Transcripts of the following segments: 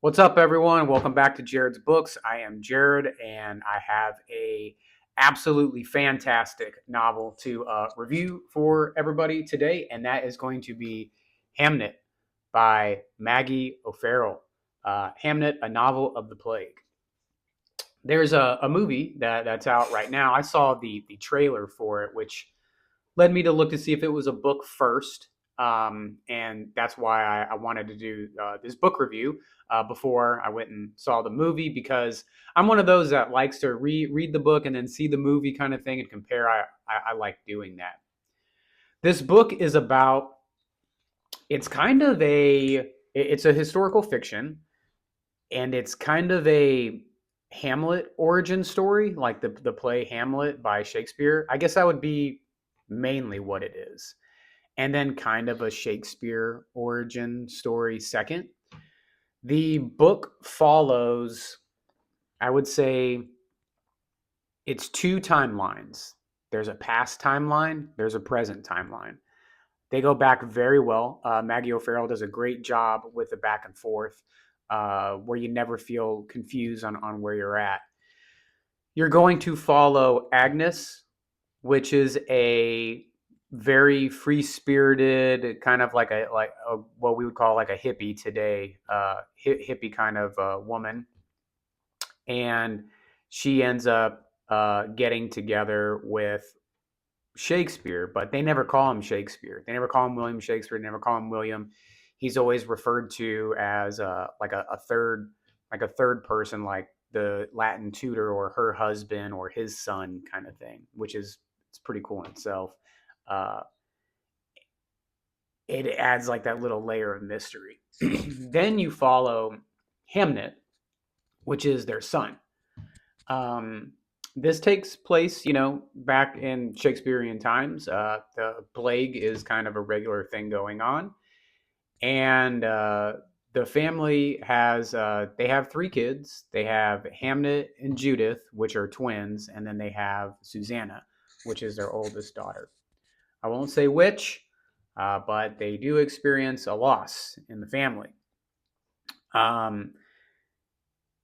What's up, everyone? Welcome back to Jared's Books. I am Jared, and I have a absolutely fantastic novel to review for everybody today, and that is going to be Hamnet by Maggie O'Farrell. Hamnet, a novel of the plague. There's a movie that's out right now. I saw the trailer for it, which led me to look to see if it was a book first. And that's why I wanted to do this book review before I went and saw the movie, because I'm one of those that likes to read the book and then see the movie kind of thing and compare. I like doing that. This book is about, it's kind of it's a historical fiction, and it's kind of a Hamlet origin story, like the play Hamlet by Shakespeare. I guess that would be mainly what it is, and then kind of a Shakespeare origin story second. The book follows, I would say, it's two timelines. There's a past timeline, there's a present timeline. They go back very well. Maggie O'Farrell does a great job with the back and forth, where you never feel confused on where you're at. You're going to follow Agnes, which is a very free spirited, kind of like what we would call like a hippie today, hippie kind of woman, and she ends up getting together with Shakespeare, but they never call him Shakespeare. They never call him William Shakespeare. They never call him William. He's always referred to as a third, like a third person, like the Latin tutor or her husband or his son kind of thing, which is, it's pretty cool in itself. Uh, it adds like that little layer of mystery. Then you follow Hamnet, which is their son. Um, this takes place, back in Shakespearean times. The plague is kind of a regular thing going on, and the family has they have three kids. They have Hamnet and Judith, which are twins, and then they have Susanna, which is their oldest daughter. I won't say which, but they do experience a loss in the family. Um,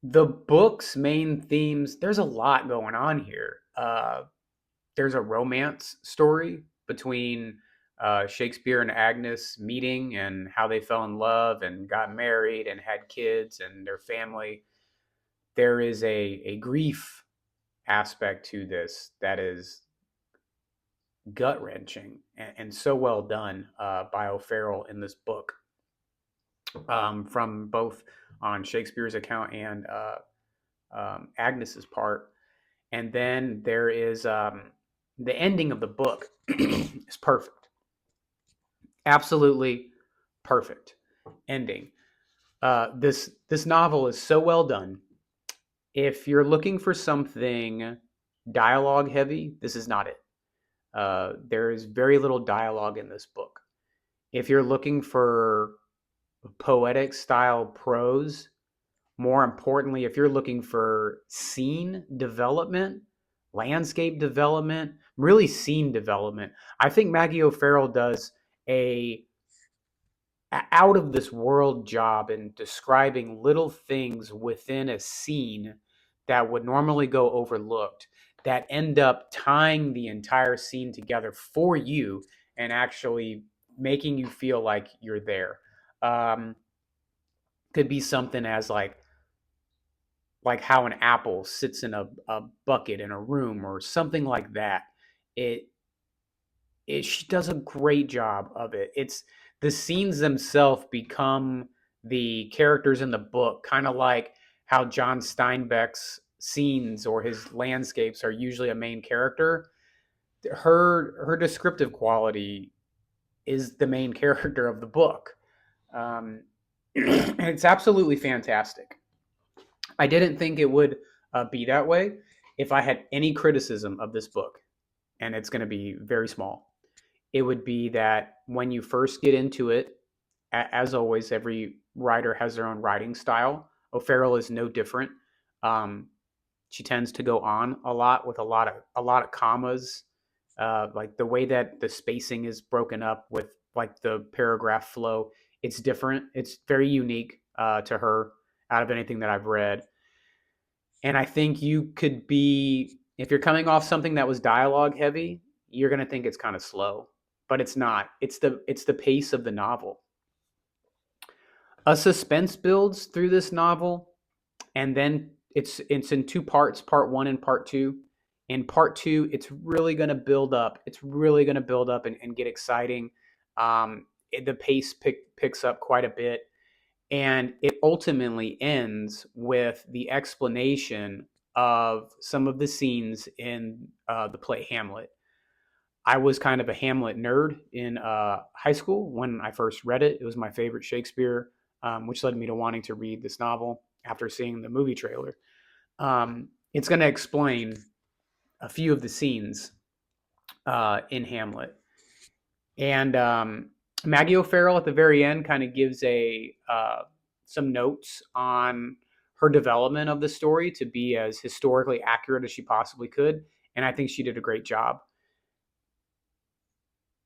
the book's main themes, there's a lot going on here. There's a romance story between Shakespeare and Agnes meeting and how they fell in love and got married and had kids and their family. There is a grief aspect to this that is gut wrenching and so well done by O'Farrell in this book, from both on Shakespeare's account and Agnes's part. And then there is the ending of the book is perfect, absolutely perfect ending. This novel is so well done. If you're looking for something dialogue heavy, this is not it. There is very little dialogue in this book. If you're looking for poetic style prose, more importantly, if you're looking for scene development, landscape development, really scene development, I think Maggie O'Farrell does a out of this world job in describing little things within a scene that would normally go overlooked, that end up tying the entire scene together for you and actually making you feel like you're there. Um, could be something as like how an apple sits in a bucket in a room or something like that. It she does a great job of it. It's the scenes themselves become the characters in the book, kind of like how John Steinbeck's scenes or his landscapes are usually a main character. Her descriptive quality is the main character of the book. It's absolutely fantastic. I didn't think it would be that way. If I had any criticism of this book, and it's going to be very small, it would be that when you first get into it, as always, every writer has their own writing style. O'Farrell is no different. Um, she tends to go on a lot with a lot of commas, like the way that the spacing is broken up with like the paragraph flow. It's different. It's very unique to her, out of anything that I've read. And I think you could be, if you're coming off something that was dialogue heavy, you're going to think it's kind of slow, but it's not. It's the pace of the novel. A suspense builds through this novel, and then it's in two parts, part 1 and part 2. In part 2, it's really going to build up. It's really going to build up and get exciting. The pace picks up quite a bit, and it ultimately ends with the explanation of some of the scenes in the play Hamlet. I was kind of a Hamlet nerd in high school when I first read it. It was my favorite Shakespeare, which led me to wanting to read this novel after seeing the movie trailer. It's going to explain a few of the scenes in Hamlet. And Maggie O'Farrell at the very end kind of gives some notes on her development of the story to be as historically accurate as she possibly could. And I think she did a great job.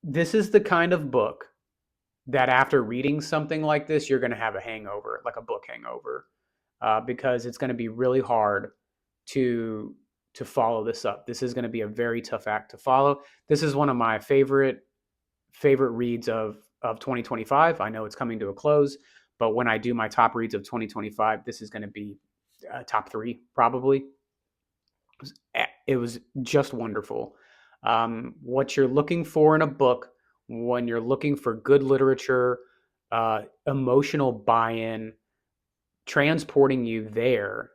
This is the kind of book that after reading something like this, you're going to have a hangover, like a book hangover, because it's going to be really hard to follow this up. This is going to be a very tough act to follow. This is one of my favorite reads of 2025. I know it's coming to a close, but when I do my top reads of 2025, this is going to be top 3 probably. It was just wonderful. What you're looking for in a book when you're looking for good literature, emotional buy-in, transporting you there,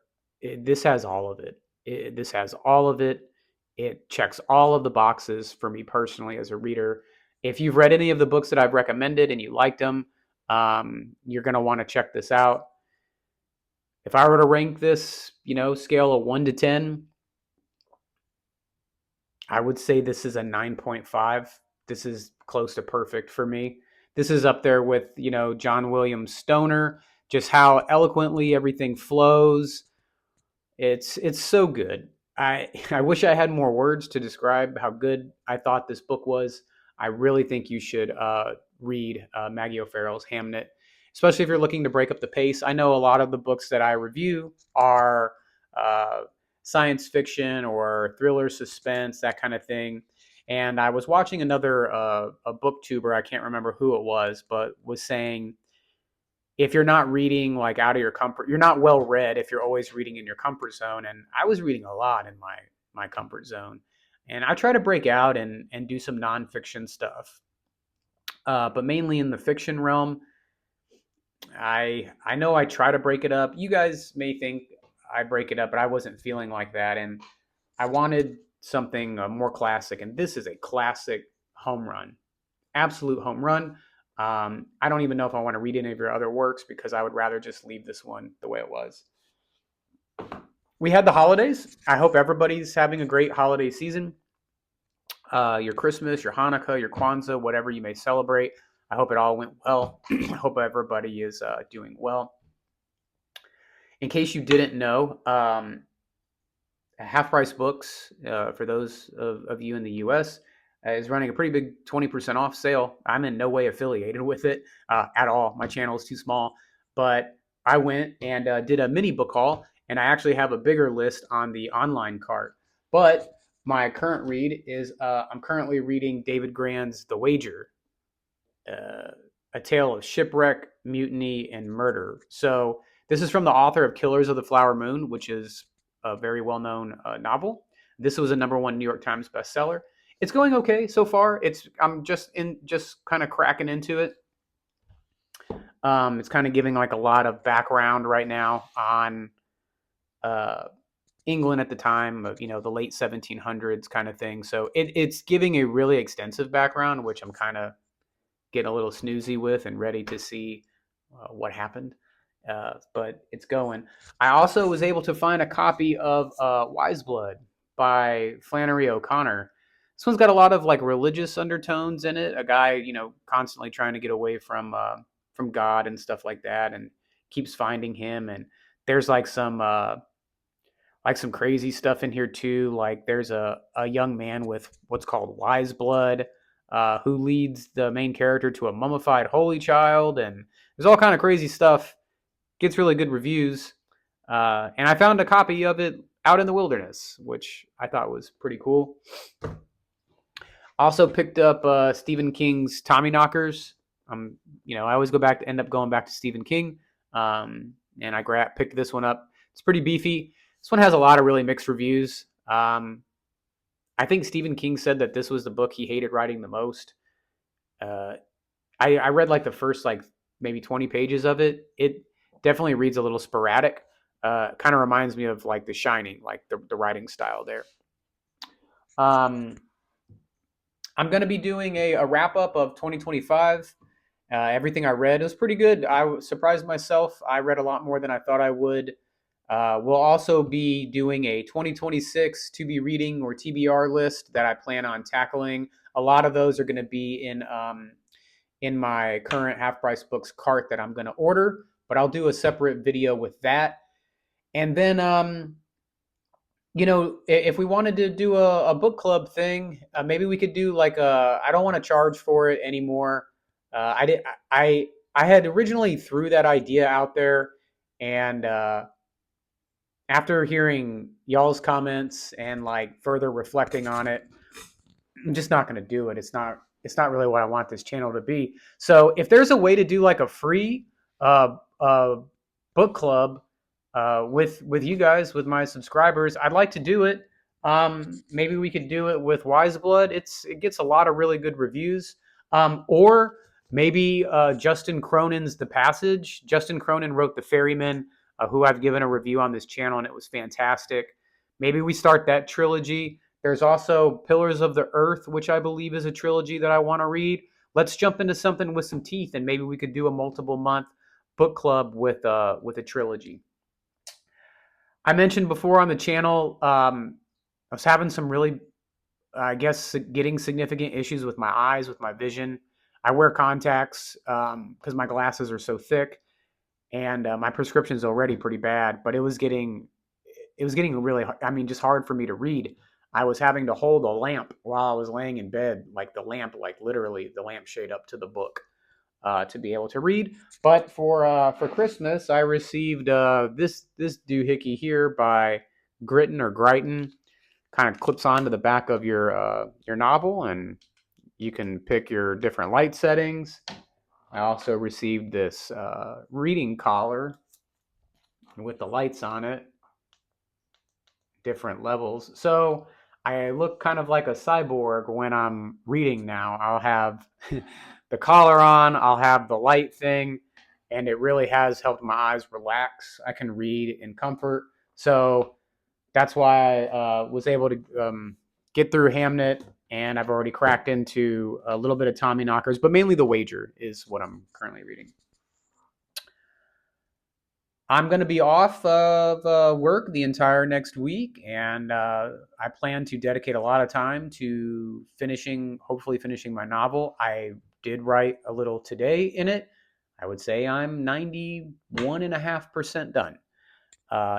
this has all of it. This has all of it. It checks all of the boxes for me personally as a reader. If you've read any of the books that I've recommended and you liked them, you're going to want to check this out. If I were to rank this, scale of 1 to 10, I would say this is a 9.5. This is close to perfect for me. This is up there with, John William Stoner, just how eloquently everything flows. It's so good. I wish I had more words to describe how good I thought this book was. I really think you should read Maggie O'Farrell's Hamnet, especially if you're looking to break up the pace. I know a lot of the books that I review are science fiction or thriller, suspense, that kind of thing. And I was watching another a booktuber, I can't remember who it was, but was saying if you're not reading like out of your comfort, you're not well read if you're always reading in your comfort zone. And I was reading a lot in my comfort zone. And I try to break out and do some nonfiction stuff. But mainly in the fiction realm, I know I try to break it up. You guys may think I break it up, but I wasn't feeling like that. And I wanted something more classic. And this is a classic home run, absolute home run. I don't even know if I want to read any of your other works because I would rather just leave this one the way it was. We had the holidays. I hope everybody's having a great holiday season. Your Christmas, your Hanukkah, your Kwanzaa, whatever you may celebrate. I hope it all went well. I hope everybody is doing well. In case you didn't know, Half Price Books, for those of you in the U.S., is running a pretty big 20% off sale. I'm in no way affiliated with it at all. My channel is too small. But I went and did a mini book haul, and I actually have a bigger list on the online cart. But my current read is I'm currently reading David Grann's The Wager, a tale of shipwreck, mutiny, and murder. So this is from the author of Killers of the Flower Moon, which is a very well-known novel. This was a #1 New York Times bestseller. It's going okay so far. I'm just kind of cracking into it. It's kind of giving like a lot of background right now on England at the time of the late 1700s kind of thing. So it's giving a really extensive background, which I'm kind of getting a little snoozy with and ready to see what happened. But it's going. I also was able to find a copy of Wise Blood by Flannery O'Connor. This one's got a lot of like religious undertones in it. A guy, constantly trying to get away from God and stuff like that, and keeps finding him. And there's like some crazy stuff in here too. Like there's a young man with what's called Wise Blood, who leads the main character to a mummified holy child, and there's all kind of crazy stuff gets really good reviews. And I found a copy of it out in the wilderness, which I thought was pretty cool. Also picked up Stephen King's Tommyknockers. I always end up going back to Stephen King, and I picked this one up. It's pretty beefy. This one has a lot of really mixed reviews. I think Stephen King said that this was the book he hated writing the most. Uh, I read like the first like maybe 20 pages of it. It definitely reads a little sporadic. Kind of reminds me of like The Shining, like the writing style there. Um, I'm going to be doing a wrap up of 2025. Everything I read was pretty good. I surprised myself. I read a lot more than I thought I would. We'll also be doing a 2026 to be reading or TBR list that I plan on tackling. A lot of those are going to be in my current Half Price Books cart that I'm going to order, but I'll do a separate video with that. And then if we wanted to do a book club thing, maybe we could do like I don't want to charge for it anymore. I did. I had originally threw that idea out there, and after hearing y'all's comments and like further reflecting on it, I'm just not going to do it. It's not really what I want this channel to be. So if there's a way to do like a free book club with you guys, with my subscribers, I'd like to do it. Maybe we could do it with Wise Blood. It gets a lot of really good reviews. Or maybe Justin Cronin's The Passage. Justin Cronin wrote The Ferryman, who I've given a review on this channel, and it was fantastic. Maybe we start that trilogy. There's also Pillars of the Earth, which I believe is a trilogy that I want to read. Let's jump into something with some teeth, and maybe we could do a multiple month book club with a trilogy. I mentioned before on the channel, I was having some really, I guess, getting significant issues with my eyes, with my vision. I wear contacts because my glasses are so thick, and my prescription is already pretty bad. But it was getting really, just hard for me to read. I was having to hold a lamp while I was laying in bed, like the lamp, like literally the lampshade up to the book. To be able to read. But for Christmas, I received this doohickey here by Gritton or Gryton. Kind of clips onto the back of your novel, and you can pick your different light settings. I also received this reading collar with the lights on it, different levels. So I look kind of like a cyborg when I'm reading now. I'll have the collar on, I'll have the light thing, and it really has helped my eyes relax. I can read in comfort. So that's why I was able to get through Hamnet, and I've already cracked into a little bit of Tommyknockers, but mainly The Wager is what I'm currently reading. I'm going to be off of work the entire next week, and I plan to dedicate a lot of time to hopefully finishing my novel. I did write a little today in it. I would say I'm 91.5% done.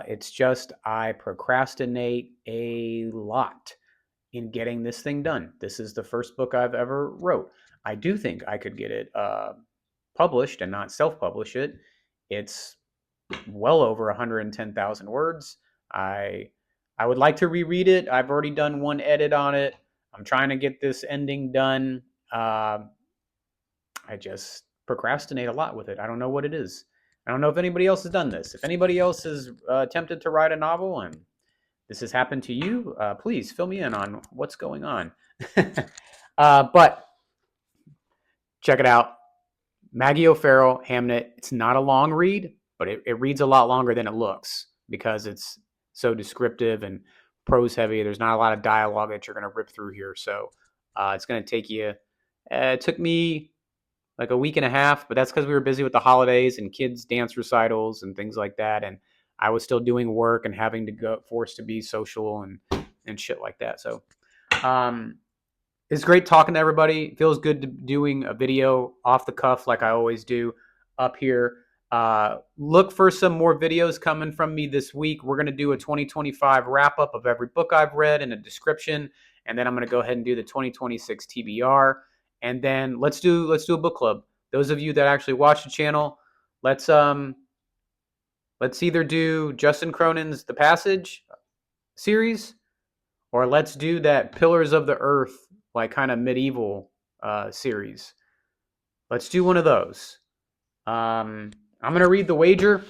It's just I procrastinate a lot in getting this thing done. This is the first book I've ever wrote. I do think I could get it published and not self-publish it. It's well over 110,000 words. I would like to reread it. I've already done one edit on it. I'm trying to get this ending done. I just procrastinate a lot with it. I don't know what it is. I don't know if anybody else has done this. If anybody else has attempted to write a novel and this has happened to you, please fill me in on what's going on. But check it out. Maggie O'Farrell, Hamnet. It's not a long read, but it reads a lot longer than it looks because it's so descriptive and prose heavy. There's not a lot of dialogue that you're going to rip through here. So it's going to take you, it took me like a week and a half, but that's because we were busy with the holidays and kids' dance recitals and things like that. And I was still doing work and having to go forced to be social and shit like that. So it's great talking to everybody. It feels good doing a video off the cuff like I always do up here. Look for some more videos coming from me this week. We're going to do a 2025 wrap up of every book I've read and a description. And then I'm going to go ahead and do the 2026 TBR. And then let's do a book club. Those of you that actually watch the channel, let's Let's either do Justin Cronin's The Passage series, or let's do that Pillars of the Earth, like kind of medieval series. Let's do one of those. I'm going to read the wager.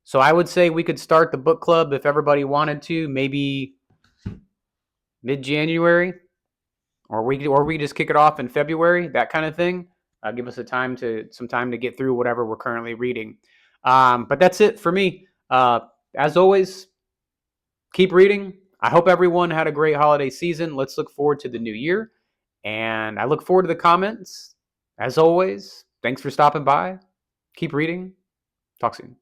So I would say we could start the book club if everybody wanted to, maybe mid-January, or we just kick it off in February, that kind of thing. Give us some time to get through whatever we're currently reading. But that's it for me. As always, keep reading. I hope everyone had a great holiday season. Let's look forward to the new year. And I look forward to the comments. As always, thanks for stopping by. Keep reading. Talk soon.